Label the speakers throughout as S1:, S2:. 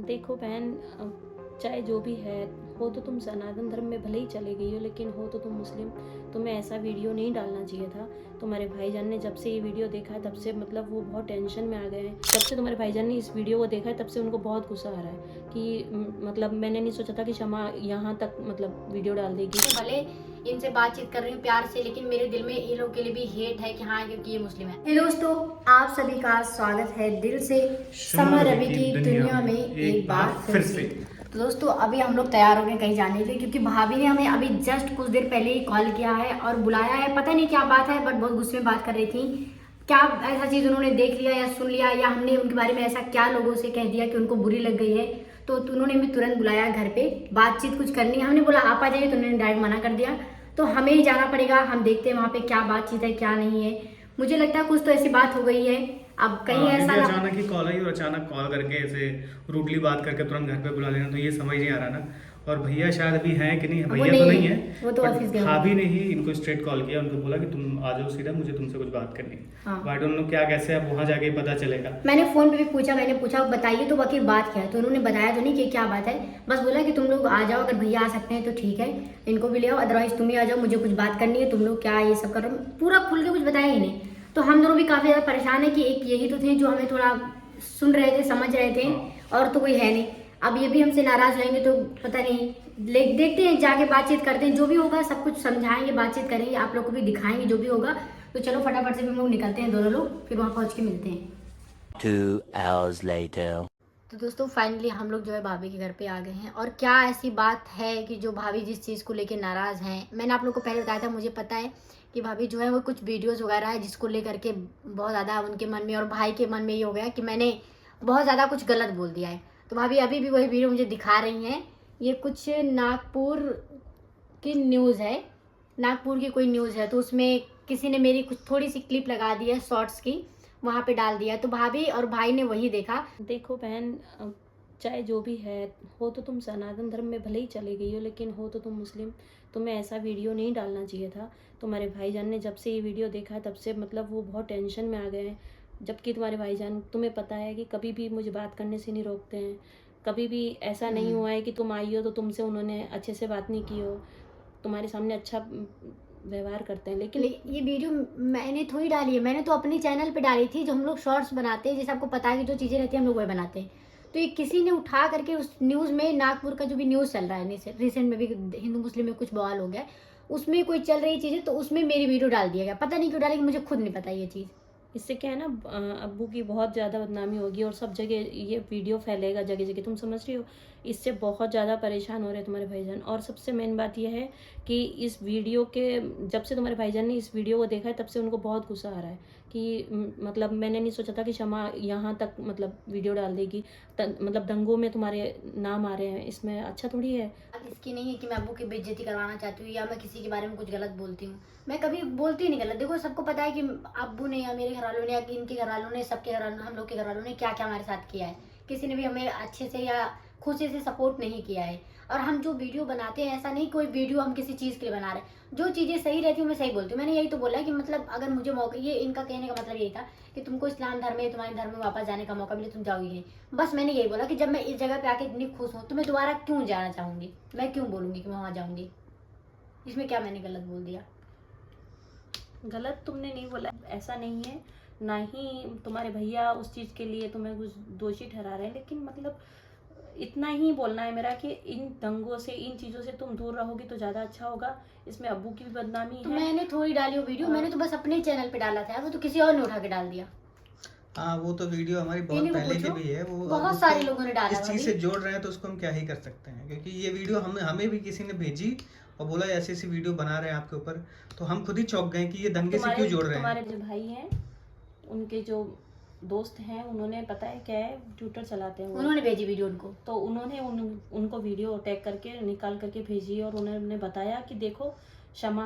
S1: देखो बहन, चाहे जो भी है, हो तो तुम सनातन धर्म में भले ही चले गई हो, लेकिन हो तो तुम मुस्लिम। तुम्हें ऐसा वीडियो नहीं डालना चाहिए था। तुम्हारे भाईजान ने जब से ये वीडियो देखा है तब से मतलब वो बहुत टेंशन में आ गए हैं। जब से तुम्हारे भाईजान ने इस वीडियो को देखा है तब से उनको बहुत गुस्सा आ रहा है कि मतलब मैंने नहीं सोचा था कि शमा यहाँ तक मतलब वीडियो डाल देगी।
S2: भले इनसे बातचीत कर रही हूँ प्यार से, लेकिन मेरे दिल में इन लोगों के लिए भी हेट है कि हाँ क्योंकि ये मुस्लिम है। हेलो दोस्तों, आप सभी का स्वागत है दिल से समर रवि की दुनिया में एक बार फिर से। तो दोस्तों अभी हम लोग तैयार हो गए कहीं जाने के लिए, क्योंकि भाभी ने हमें अभी जस्ट कुछ देर पहले ही कॉल किया है और बुलाया है। पता नहीं क्या बात है, बट बहुत गुस्से में बात कर रही थी। क्या ऐसा चीज़ उन्होंने देख लिया या सुन लिया, या हमने उनके बारे में ऐसा क्या लोगों से कह दिया कि उनको बुरी लग गई है। तो उन्होंने हमें तुरंत बुलाया घर पे, बातचीत कुछ करनी है। हमने बोला आप आ जाइए, तो उन्होंने डायरेक्ट मना कर दिया। तो हमें ही जाना पड़ेगा। हम देखते हैं वहाँ पे क्या बातचीत है क्या नहीं है। मुझे लगता है कुछ तो ऐसी बात हो गई है। अब कहीं ऐसा
S3: अचानक ही कॉल आई और अचानक कॉल करके ऐसे रूडली बात करके तुरंत घर पे बुला लेना, तो ये समझ नहीं आ रहा ना। और भैया शायद अभी हैं कि नहीं, भैया तो नहीं है,
S2: वो तो ऑफिस गए।
S3: भाभी ने ही इनको स्ट्रेट कॉल किया, उनको बोला कि तुम आ जाओ सीधा, मुझे तुमसे कुछ बात करनी है।
S2: हाँ।
S3: आई डोंट नो क्या कैसे, अब वहाँ जाके पता चलेगा।
S2: मैंने फोन पे भी पूछा, मैंने पूछा बताइए तो बाकी बात क्या है, तो उन्होंने बताया तो नहीं कि क्या बात है। बस बोला कि तुम लोग आ जाओ, अगर भैया आ सकते हैं तो ठीक है, इनको भी ले आओ, अदरवाइज तुम ही आ जाओ, मुझे कुछ बात करनी है। तुम लोग क्या ये सब करो, पूरा खुल के कुछ बताया ही नहीं। तो हम दोनों भी काफी ज्यादा परेशान है कि एक यही तो थे जो हमें थोड़ा सुन रहे थे, समझ रहे थे, और तो कोई है नहीं। अब ये भी हमसे नाराज होंगे तो पता नहीं, देखते हैं, जाके बातचीत करते हैं। जो भी होगा सब कुछ समझाएंगे, बातचीत करेंगे, आप लोग को भी दिखाएंगे जो भी होगा। तो चलो फटाफट से भी हम लोग निकलते हैं दोनों लोग, फिर वहाँ पहुँच के मिलते हैं।
S4: 2 hours later.
S2: तो दोस्तों फाइनली हम लोग जो है भाभी के घर पे आ गए हैं। और क्या ऐसी बात है कि जो भाभी जिस चीज़ को लेके नाराज़ हैं, मैंने आप लोग को पहले बताया था, मुझे पता है कि भाभी जो है वो कुछ वीडियोस वगैरह है जिसको लेकर के बहुत ज़्यादा उनके मन में और भाई के मन में ये हो गया कि मैंने बहुत ज़्यादा कुछ गलत बोल दिया है। तो भाभी अभी भी वही वीडियो मुझे दिखा रही हैं। ये कुछ नागपुर की न्यूज़ है, नागपुर की कोई न्यूज़ है, तो उसमें किसी ने मेरी कुछ थोड़ी सी क्लिप लगा दी है शॉर्ट्स की, वहाँ पे डाल दिया। तो भाभी और भाई ने वही देखा।
S1: देखो बहन, चाहे जो भी है, हो तो तुम सनातन धर्म में भले ही चले गई हो, लेकिन हो तो तुम मुस्लिम। तुम्हें ऐसा वीडियो नहीं डालना चाहिए था। तुम्हारे भाईजान ने जब से ये वीडियो देखा है तब से मतलब वो बहुत टेंशन में आ गए हैं। जबकि तुम्हारे भाईजान, तुम्हें पता है कि कभी भी मुझे बात करने से नहीं रोकते हैं। कभी भी ऐसा नहीं हुआ है कि तुम आई हो तो तुमसे उन्होंने अच्छे से बात नहीं की हो। तुम्हारे सामने अच्छा व्यवहार करते हैं। लेकिन
S2: ये वीडियो मैंने थोड़ी डाली है, मैंने तो अपने चैनल पे डाली थी। जो हम लोग शॉर्ट्स बनाते हैं, जैसे आपको पता है कि जो चीज़ें रहती हैं हम लोग वही बनाते हैं। तो ये किसी ने उठा करके उस न्यूज़ में, नागपुर का जो भी न्यूज़ चल रहा है रिसेंट में भी, हिंदू मुस्लिम में कुछ बवाल हो गया, उसमें कोई चल रही चीज़ें, तो उसमें मेरी वीडियो डाल दिया गया। पता नहीं क्यों डाली, मुझे खुद नहीं पता ये चीज़।
S1: इससे क्या है ना, अब्बू की बहुत ज़्यादा बदनामी होगी और सब जगह ये वीडियो फैलेगा जगह जगह। तुम समझ रही हो, इससे बहुत ज़्यादा परेशान हो रहे हैं तुम्हारे भाईजान। और सबसे मेन बात यह है कि इस वीडियो के, जब से तुम्हारे भाईजान ने इस वीडियो को देखा है तब से उनको बहुत गुस्सा आ रहा है कि मतलब मैंने नहीं सोचा था कि शमा यहाँ तक मतलब वीडियो डाल देगी। मतलब दंगों में तुम्हारे नाम आ रहे हैं, इसमें अच्छा थोड़ी है।
S2: अब इसकी नहीं है कि मैं अब्बू की बेइज्जती करवाना चाहती हूँ या मैं किसी के बारे में कुछ गलत बोलती हूँ। मैं कभी बोलती ही नहीं गलत। देखो सबको पता है कि अब्बू ने या मेरे घर वालों ने या इनके घर वालों ने, सबके घर वालों, हम लोग के घर वालों ने क्या क्या हमारे साथ किया है। किसी ने भी हमें अच्छे से या खुशी से सपोर्ट नहीं किया है। और हम जो वीडियो बनाते हैं, ऐसा नहीं कोई वीडियो हम किसी चीज़ के लिए बना रहे हैं। जो चीज़ें सही रहती हैं मैं सही बोलती हूँ। मैंने यही तो बोला कि मतलब अगर मुझे मौका, ये इनका कहने का मतलब यही था कि तुमको इस्लाम धर्म में, तुम्हारे धर्म में वापस जाने का मौका मिले, तुम जाओगी। बस मैंने यही बोला कि जब मैं इस जगह पे आके इतनी खुश हूँ तो मैं दोबारा क्यों जाना चाहूँगी, मैं क्यों बोलूँगी कि मैं वहाँ जाऊँगी। इसमें क्या मैंने गलत बोल दिया?
S1: गलत तुमने नहीं बोला, ऐसा नहीं है। ना ही तुम्हारे भैया उस चीज़ के लिए तुम्हें कुछ दोषी ठहरा रहे हैं, लेकिन मतलब इतना ही बोलना है मेरा कि इन दंगों से, इन चीज़ों से तुम दूर रहोगी तो ज़्यादा अच्छा होगा। इसमें अब्बू की भी बदनामी
S2: तो
S1: है।
S2: मैंने थोड़ी डाली वो वीडियो, मैंने तो बस अपने चैनल पे डाला था, वो तो किसी और ने उठा के डाल दिया।
S3: हाँ, वो तो वीडियो हमारी बहुत
S2: इन्हीं को
S3: पहले की
S2: पूछो,
S3: भी है। वो
S2: बहुत सारे लोगों ने डाला
S3: इस चीज
S2: भाभी।
S3: से जोड़ रहे हैं तो उसको हम क्या ही कर सकते हैं, क्योंकि ये वीडियो हमें भी किसी ने भेजी और बोला ऐसी ऐसी वीडियो बना रहे हैं आपके ऊपर, तो हम खुद ही चौंक गए कि ये दंगे से क्यों जोड़ रहे हैं।
S1: तुम्हारे जो भाई हैं, उनके जो दोस्त हैं, उन्होंने पता है क्या है, ट्विटर चलाते हैं वो,
S2: उन्होंने भेजी वीडियो उनको।
S1: तो उन्होंने उनको वीडियो टैग करके निकाल करके भेजी और उन्होंने बताया कि देखो शमा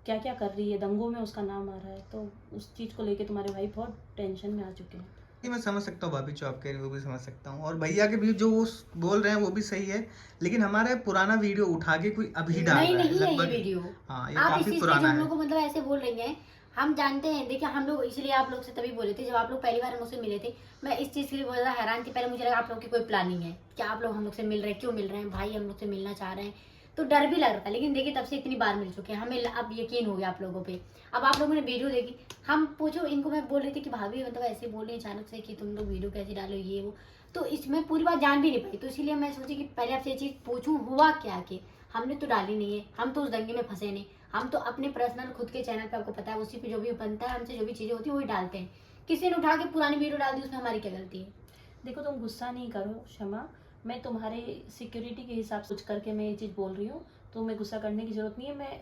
S1: क्या क्या कर रही है, दंगों में उसका नाम आ रहा है। तो उस चीज़ को लेके तुम्हारे भाई बहुत टेंशन में आ चुके हैं।
S3: ये मैं समझ सकता हूँ भाभी, जो आप कह रही हो वो भी समझ सकता हूँ, और भैया के भी जो वो बोल रहे हैं वो भी सही है। लेकिन हमारा पुराना वीडियो उठा के कोई अभी डाल रहा है
S2: नहीं है ये
S3: लगभग।
S2: वीडियो।
S3: हाँ, ये
S2: आप
S3: काफी
S2: इसी चीज
S3: पुराना
S2: हम
S3: है।
S2: लोग को मतलब ऐसे बोल रही हैं। हम जानते हैं, देखिए हम लोग इसलिए आप लोग से तभी बोले थे जब आप लोग पहली बार मुझसे मिले थे। मैं इस चीज़ के लिए बहुत ज़्यादा हैरान थी। पहले मुझे लगा आप लोग की कोई प्लानिंग है कि आप लोग हम लोग से मिल रहे हैं, क्यों मिल रहे हैं भाई, हम लोग से मिलना चाह रहे हैं, तो डर भी लग रहा था। लेकिन देखिए तब से इतनी बार मिल चुके हैं, हमें अब यकीन हो गया आप लोगों पे। अब आप लोगों ने वीडियो देखी, हम पूछो इनको, मैं बोल रही थी कि भाभी मतलब ऐसे बोल रही अचानक से कि तुम लोग वीडियो कैसे डालो ये वो, तो इसमें पूरी बात जान भी नहीं पाई। तो इसीलिए मैं सोची कि पहले आपसे ये चीज़ पूछूं हुआ क्या, कि हमने तो डाली नहीं है, हम तो उस दंगे में फंसे नहीं, हम तो अपने पर्सनल खुद के चैनल पे आपको पता है उसी पे जो भी बनता है हमसे जो भी चीज़ें होती है वही डालते हैं। किसी ने उठा के पुरानी वीडियो डाल दी, उसमें हमारी क्या गलती है?
S1: देखो तुम गुस्सा नहीं करो क्षमा, मैं तुम्हारे सिक्योरिटी के हिसाब से सोच करके मैं ये चीज़ बोल रही हूँ, तो मैं गुस्सा करने की ज़रूरत नहीं है। मैं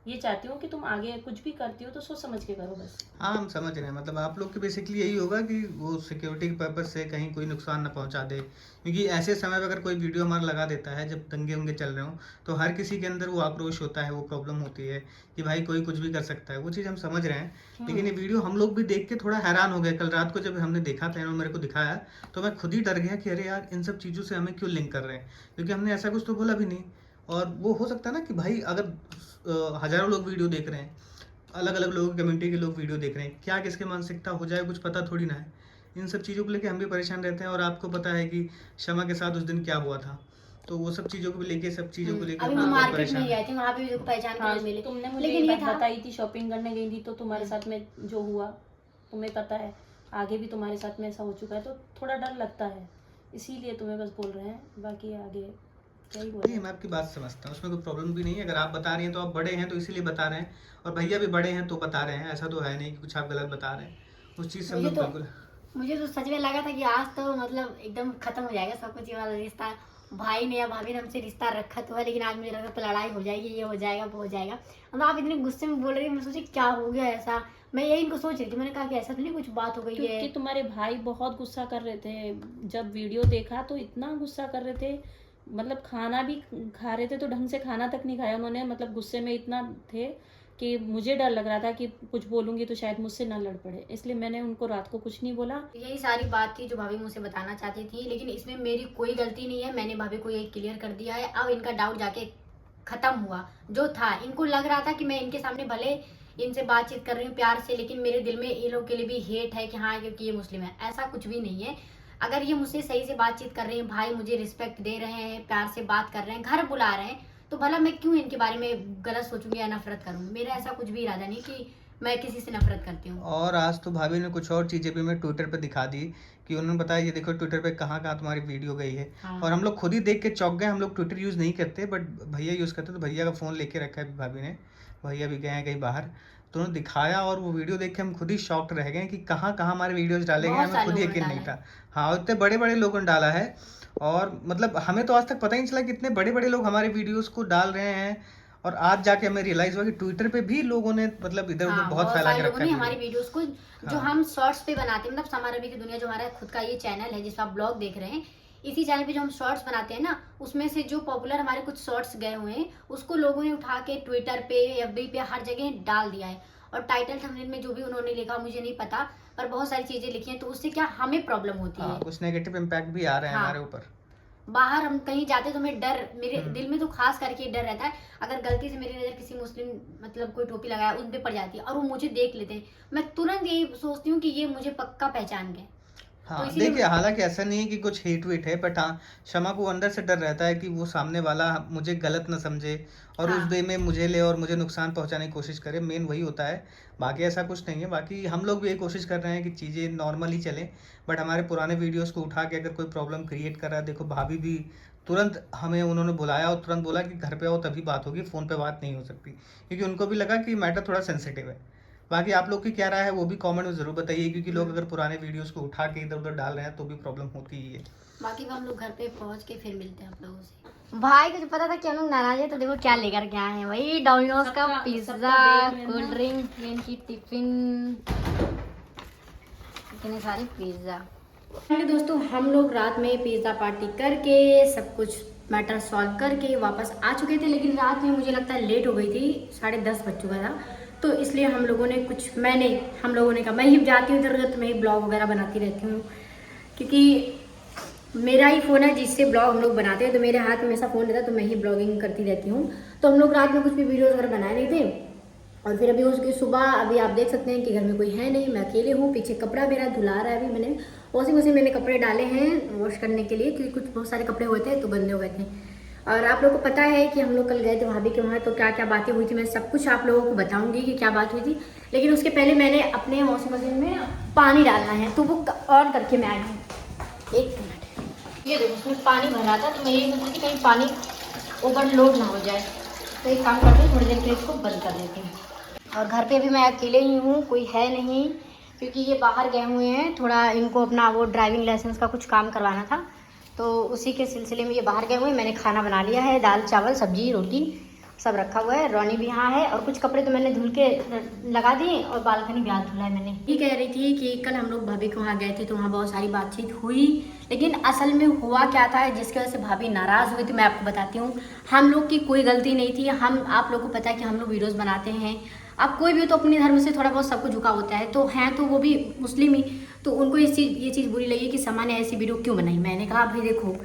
S1: ये चाहती हूँ कि तुम आगे कुछ भी करती हो तो सोच समझ के करो बस।
S3: हाँ हम समझ रहे हैं, मतलब आप लोग की बेसिकली यही होगा कि वो सिक्योरिटी के पर्पज से कहीं कोई नुकसान ना पहुंचा दे, क्योंकि ऐसे समय पर अगर कोई वीडियो हमारा लगा देता है जब दंगे वंगे चल रहे हो, तो हर किसी के अंदर वो आक्रोश होता है, वो प्रॉब्लम होती है कि भाई कोई कुछ भी कर सकता है, वो चीज़ हम समझ रहे हैं। लेकिन ये वीडियो हम लोग भी देख के थोड़ा हैरान हो गए। कल रात को जब हमने देखा था, इन्होंने मेरे को दिखाया, तो मैं खुद ही डर गया कि अरे यार इन सब चीज़ों से हमें क्यों लिंक कर रहे हैं, क्योंकि हमने ऐसा कुछ तो बोला भी नहीं। और वो हो सकता है ना कि भाई अगर हज़ारों लोग वीडियो देख रहे हैं, अलग अलग लोगों की कम्युनिटी के लोग वीडियो देख रहे हैं, क्या किसकी मानसिकता हो जाए कुछ पता थोड़ी ना है। इन सब चीज़ों को लेके हम भी परेशान रहते हैं, और आपको पता है कि शमा के साथ उस दिन क्या हुआ था, तो वो सब चीज़ों को लेके सब चीज़ों को लेकर
S2: अभी
S3: हम
S2: हम
S3: लोग बहुत
S2: मार्केट में
S3: परेशान हैं।
S2: गए थे, वहाँ पे भी देखो पहचान के
S1: हाँ
S2: लोग मिले।
S1: तुमने मुझे
S2: लेकिन
S1: ये
S2: ये
S1: बात
S2: था,
S1: बताई थी, शॉपिंग करने गई थी तो तुम्हारे साथ में जो हुआ तुम्हें पता है, आगे भी तुम्हारे साथ में ऐसा हो चुका है, तो थोड़ा डर लगता है, इसीलिए तुम्हें बस बोल रहे हैं। बाकी आगे क्या ही
S3: नहीं,
S1: बोले।
S3: मैं आपकी बात समझता हूँ, उसमें कोई प्रॉब्लम भी नहीं है। अगर आप बता रही हैं तो आप बड़े हैं तो इसीलिए बता रहे हैं, और भैया भी बड़े हैं तो बता रहे हैं, ऐसा तो है नहीं कि कुछ आप गलत बता रहे हैं। उस चीज़ से हम लोग बिल्कुल
S2: मुझे तो सच में लगा था कि आज तो मतलब एकदम खत्म हो जाएगा सब कुछ, ये वाला रिश्ता। भाई ने या भाभी ने हमसे रिश्ता रखा तो है, लेकिन आज मुझे लगा तो लड़ाई हो जाएगी, ये हो जाएगा वो हो जाएगा। मतलब आप इतने गुस्से में बोल रही है, मैं सोची क्या हो गया ऐसा, मैं यही इनको सोच रही थी। मैंने कहा कि ऐसा तो नहीं कुछ बात हो गई है।
S1: क्योंकि तुम्हारे भाई बहुत गुस्सा कर रहे थे, जब वीडियो देखा तो इतना गुस्सा कर रहे थे, मतलब खाना भी खा रहे थे तो ढंग से खाना तक नहीं खाया उन्होंने, मतलब गुस्से में इतना थे कि मुझे डर लग रहा था कि कुछ बोलूँगी तो शायद मुझसे ना लड़ पड़े, इसलिए मैंने उनको रात को कुछ नहीं बोला।
S2: यही सारी बात थी जो भाभी मुझसे बताना चाहती थी, लेकिन इसमें मेरी कोई गलती नहीं है। मैंने भाभी को ये क्लियर कर दिया है। अब इनका डाउट जाके खत्म हुआ। जो था, इनको लग रहा था कि मैं इनके सामने भले इनसे बातचीत कर रही हूँ प्यार से, लेकिन मेरे दिल में ये लोग के लिए भी हेट है कि हाँ क्योंकि ये मुस्लिम है। ऐसा कुछ भी नहीं है। अगर ये मुझसे सही से बातचीत कर रहे हैं, भाई मुझे रिस्पेक्ट दे रहे हैं, प्यार से बात कर रहे हैं, घर बुला रहे हैं, तो भला मैं क्यों इनके बारे में गलत सोचूंगी या नफरत करूंगी। मेरा ऐसा कुछ भी इरादा नहीं कि मैं किसी से नफरत करती हूँ।
S3: और आज तो भाभी ने कुछ और चीज़ें भी मैं ट्विटर पे दिखा दी कि उन्होंने बताया ये देखो ट्विटर पे कहाँ कहाँ तुम्हारी वीडियो गई है।
S2: हाँ।
S3: और हम लोग खुद ही देख के चौंक गए। हम लोग ट्विटर यूज़ नहीं करते, बट भैया यूज़ करते, तो भैया का फ़ोन लेके रखा है भाभी ने, भैया भी गए हैं कहीं बाहर, तो उन्होंने दिखाया और वो वीडियो देख के हम खुद ही शॉक्ड रह गए कि कहाँ कहाँ हमारे वीडियोज़ डाले गए,
S2: बहुत
S3: हमें
S2: सारे
S3: खुद ही
S2: लोगों ने
S3: यकीन नहीं
S2: डाला
S3: था। हाँ, इतने बड़े बड़े लोगों ने डाला है, और मतलब हमें तो आज तक पता ही नहीं चला कि इतने बड़े बड़े लोग हमारे वीडियोज़ को डाल रहे हैं। और आज जाके हमें रियलाइज़ हुआ कि ट्विटर पे भी लोगों ने मतलब इधर उधर
S2: हाँ,
S3: बहुत फैला
S2: सारे
S3: के
S2: लोगों
S3: रखा
S2: ने
S3: है
S2: हमारी
S3: वीडियो।
S2: वीडियोस को जो
S3: हाँ।
S2: हम शॉर्ट्स पे बनाते हैं, मतलब समा रवि की दुनिया जो हमारा खुद का ये चैनल है जिस पर आप ब्लॉग देख रहे हैं, इसी चैनल पे जो हम शॉर्ट्स बनाते हैं ना, उसमें से जो पॉपुलर हमारे कुछ शॉर्ट्स गए हुए हैं उसको लोगों ने उठा के ट्विटर पे, एफबी पे, हर जगह डाल दिया है। और टाइटल थंबनेल में जो भी उन्होंने लिखा मुझे नहीं पता, पर बहुत सारी चीजें लिखी हैं, तो उससे क्या हमें प्रॉब्लम होती
S3: हाँ,
S2: है।
S3: कुछ नेगेटिव इम्पैक्ट भी आ रहे हैं
S2: हाँ।
S3: हमारे ऊपर।
S2: बाहर हम कहीं जाते तो हमें डर, मेरे दिल में तो खास करके डर रहता है, अगर गलती से मेरी नजर किसी मुस्लिम मतलब कोई टोपी लगाया उन पे पड़ जाती है और वो मुझे देख लेते हैं, मैं तुरंत यही सोचती हूँ कि ये मुझे पक्का पहचान गए।
S3: हाँ,
S2: इसीलिए
S3: देखिए हालांकि ऐसा नहीं है कि कुछ हेट वेट है, बट हाँ शमा को अंदर से डर रहता है कि वो सामने वाला मुझे गलत ना समझे और उस
S2: हाँ।
S3: वे में मुझे ले और मुझे नुकसान पहुंचाने की कोशिश करे। मेन वही होता है, बाकी ऐसा कुछ नहीं है। बाकी हम लोग भी यही कोशिश कर रहे हैं कि चीज़ें नॉर्मली चलें, बट हमारे पुराने वीडियोस को उठा के अगर कोई प्रॉब्लम क्रिएट कर रहा है, देखो भाभी भी तुरंत हमें उन्होंने बुलाया और तुरंत बोला कि घर पे आओ तभी बात होगी, फ़ोन पे बात नहीं हो सकती, क्योंकि उनको भी लगा कि मैटर थोड़ा सेंसिटिव है। बाकी आप लोग की क्या राय है वो भी कमेंट में ज़रूर बताइए, क्योंकि लोग अगर पुराने वीडियोस को उठा के इधर उधर डाल रहे हैं तो भी प्रॉब्लम होती ही है।
S2: बाकी हम लोग घर पे पहुंच के फिर मिलते हैं आप लोगों से। भाई को जो पता था कि हम लोग नाराज है, तो देखो क्या लेकर के आए हैं भाई, डोमिनोज का पिज्जा, कोल्ड ड्रिंक, ट्रेन की टिफिन, इतने सारे पिज्जा। दोस्तों हम लोग रात में पिज्जा पार्टी करके सब कुछ मैटर सॉल्व करके वापस आ चुके थे, लेकिन रात में मुझे लगता है लेट हो गई थी, 10:30 बज चुका था, तो इसलिए हम लोगों ने कहा मैं ही जाती हूँ इधर उधर, तो मैं ही ब्लॉग वगैरह बनाती रहती हूँ, क्योंकि मेरा ही फ़ोन है जिससे ब्लॉग हम लोग बनाते हैं, तो मेरे हाथ में ऐसा फ़ोन रहता है तो मैं ही ब्लॉगिंग करती रहती हूँ। तो हम लोग रात में कुछ भी वीडियोज़ वगैरह बनाए नहीं थे, और फिर अभी उसकी सुबह अभी आप देख सकते हैं कि घर में कोई है नहीं, मैं अकेले हूँ। पीछे कपड़ा मेरा धुला रहा है। अभी मैंने वॉशिंग मशीन में कपड़े डाले हैं वॉश करने के लिए, क्योंकि कुछ बहुत सारे कपड़े हुए थे तो गंदे हो गए थे। और आप लोगों को पता है कि हम लोग कल गए थे भाभी के वहाँ, तो क्या क्या बातें हुई थी मैं सब कुछ आप लोगों को बताऊंगी कि क्या बात हुई थी। लेकिन उसके पहले मैंने अपने वॉशिंग मशीन में पानी डालना है, तो वो ऑन करके मैं आई हूँ। एक मिनट, ये देखो उसमें पानी भरा था, तो मैं यही सोच रही थी कहीं पानी ओवरलोड ना हो जाए। तो एक काम करती हूँ, थोड़ी देर के लिए इसको बंद कर देती हूँ। और घर पे भी मैं अकेले ही हूँ, कोई है नहीं, क्योंकि ये बाहर गए हुए हैं। थोड़ा इनको अपना वो ड्राइविंग लाइसेंस का कुछ काम करवाना था, तो उसी के सिलसिले में ये बाहर गए हुए हैं। मैंने खाना बना लिया है, दाल चावल सब्जी रोटी सब रखा हुआ है। रोनी भी यहाँ है, और कुछ कपड़े तो मैंने धुल के लगा दिए, और बालकनी भी हाथ धुला है मैंने। ये कह रही थी कि कल हम लोग भाभी के वहाँ गए थे, तो वहाँ बहुत सारी बातचीत हुई, लेकिन असल में हुआ क्या था जिसकी वजह से भाभी नाराज़ हुई थी, मैं आपको बताती हूँ। हम लोग की कोई गलती नहीं थी। आप लोग को पता है कि हम लोग वीडियोज़ बनाते हैं। अब कोई भी तो अपने धर्म से थोड़ा बहुत सबको झुका होता है, तो हैं तो वो भी मुस्लिम ही, तो उनको ये चीज़ बुरी लगी कि समा ने ऐसी वीडियो क्यों बनाई। मैंने कहा भाई देखो,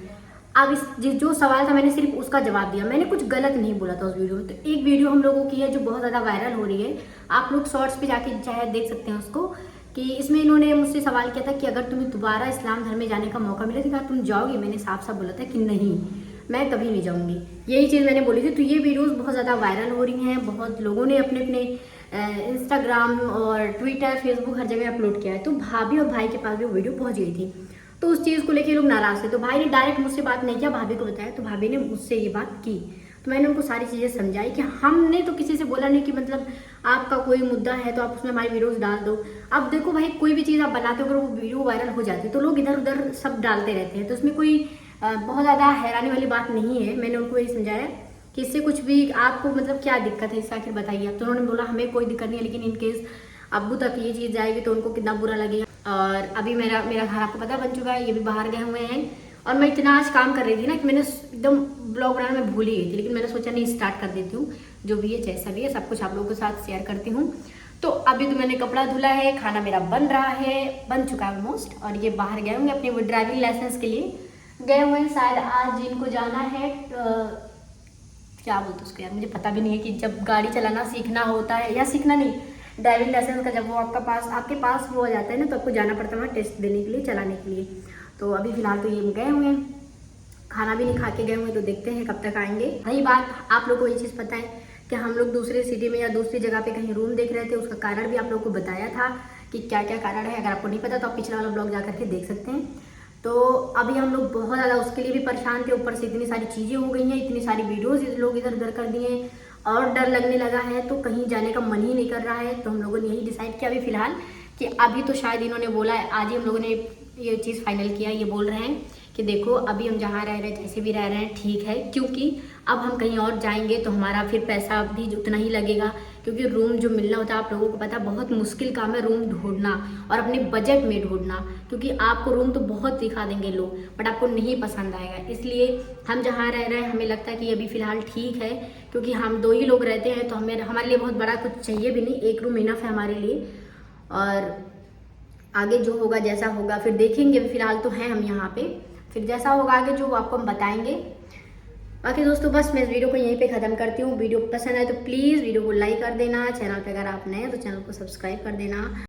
S2: अब जो सवाल था मैंने सिर्फ उसका जवाब दिया, मैंने कुछ गलत नहीं बोला था उस वीडियो में। तो एक वीडियो हम लोगों की है जो बहुत ज़्यादा वायरल हो रही है, आप लोग शॉर्ट्स पे जाके चाहे देख सकते हैं उसको, कि इसमें इन्होंने मुझसे सवाल किया था कि अगर तुम्हें दोबारा इस्लाम धर्म में जाने का मौका मिले तो क्या तुम जाओगी। मैंने साफ साफ बोला था कि नहीं, मैं कभी नहीं जाऊँगी, यही चीज़ मैंने बोली थी। तो ये वीडियोज़ बहुत ज़्यादा वायरल हो रही हैं, बहुत लोगों ने अपने अपने इंस्टाग्राम और ट्विटर फेसबुक हर जगह अपलोड किया है। तो भाभी और भाई के पास भी वो वीडियो पहुंच गई थी, तो उस चीज़ को लेके लोग नाराज़ थे। तो भाई ने डायरेक्ट मुझसे बात नहीं किया, भाभी को बताया, तो भाभी ने मुझसे ये बात की। तो मैंने उनको सारी चीज़ें समझाई कि हमने तो किसी से बोला नहीं कि मतलब आपका कोई मुद्दा है तो आप उसमें हमारी वीडियोस डाल दो। अब देखो भाई, कोई भी चीज़ आप बनाते हो अगर वो वीडियो वायरल हो जाती है तो लोग इधर उधर सब डालते रहते हैं, तो उसमें कोई बहुत ज़्यादा हैरानी वाली बात नहीं है। मैंने उनको यही समझाया कि इससे कुछ भी आपको मतलब क्या दिक्कत है, इससे आखिर बताइए आप। तो उन्होंने बोला हमें कोई दिक्कत नहीं है, लेकिन इनकेस अब्बू तक ये चीज़ जाएगी तो उनको कितना बुरा लगेगा। और अभी मेरा घर आपको पता बन चुका है, ये भी बाहर गए हुए हैं। और मैं इतना आज काम कर रही थी ना कि मैंने एकदम ब्लॉग बनाना मैं भूल ही गई थी, लेकिन मैंने सोचा नहीं स्टार्ट कर देती हूँ। जो भी है जैसा भी है सब कुछ आप लोगों के साथ शेयर करती हूँ। तो अभी तो मैंने कपड़ा धुला है, खाना मेरा बन रहा है, बन चुका है ऑलमोस्ट। और ये बाहर गए होंगे अपने वो ड्राइविंग लाइसेंस के लिए गए हुए हैं, शायद आज इनको जाना है क्या बोलते उसको यार, मुझे पता भी नहीं है कि जब गाड़ी चलाना सीखना होता है, या सीखना नहीं, ड्राइविंग लाइसेंस का जब वो आपके पास वो आ जाता है ना, तो आपको जाना पड़ता है वहाँ टेस्ट देने के लिए, चलाने के लिए। तो अभी फिलहाल तो ये गए हुए हैं, खाना भी नहीं खा के गए हुए, तो देखते हैं कब तक आएंगे। रही बात, आप लोग को ये चीज़ पता है कि हम लोग दूसरे सिटी में या दूसरी जगह पे कहीं रूम देख रहे थे, उसका कारण भी आप लोग को बताया था कि क्या क्या कारण है। अगर आपको नहीं पता तो आप पिछला वाला ब्लॉग जा करके देख सकते हैं। तो अभी हम लोग बहुत ज़्यादा उसके लिए भी परेशान थे, ऊपर से इतनी सारी चीज़ें हो गई हैं, इतनी सारी वीडियोज़ लोग इधर उधर कर दिए हैं, और डर लगने लगा है, तो कहीं जाने का मन ही नहीं कर रहा है। तो हम लोगों ने यही डिसाइड किया अभी फ़िलहाल कि अभी तो शायद इन्होंने बोला है, आज ही हम लोगों ने ये चीज़ फाइनल किया। ये बोल रहे हैं कि देखो अभी हम जहाँ रह रहे हैं जैसे भी रह रहे हैं ठीक है, क्योंकि अब हम कहीं और जाएंगे तो हमारा फिर पैसा भी उतना ही लगेगा, क्योंकि रूम जो मिलना होता है आप लोगों को पता बहुत मुश्किल काम है रूम ढूंढना, और अपने बजट में ढूंढना, क्योंकि आपको रूम तो बहुत दिखा देंगे लोग बट आपको नहीं पसंद आएगा। इसलिए हम जहाँ रह रहे हैं हमें लगता है कि अभी फ़िलहाल ठीक है, क्योंकि हम 2 ही लोग रहते हैं, तो हमारे लिए बहुत बड़ा कुछ चाहिए भी नहीं, एक रूम इनफ है हमारे लिए। और आगे जो होगा जैसा होगा फिर देखेंगे, फिलहाल तो हैं हम यहाँ पे, फिर जैसा होगा आगे जो आपको हम बताएंगे। बाकी दोस्तों बस मैं इस वीडियो को यहीं पे ख़त्म करती हूँ। वीडियो पसंद आए तो प्लीज़ वीडियो को लाइक कर देना, चैनल पे अगर आप नए हैं तो चैनल को सब्सक्राइब कर देना।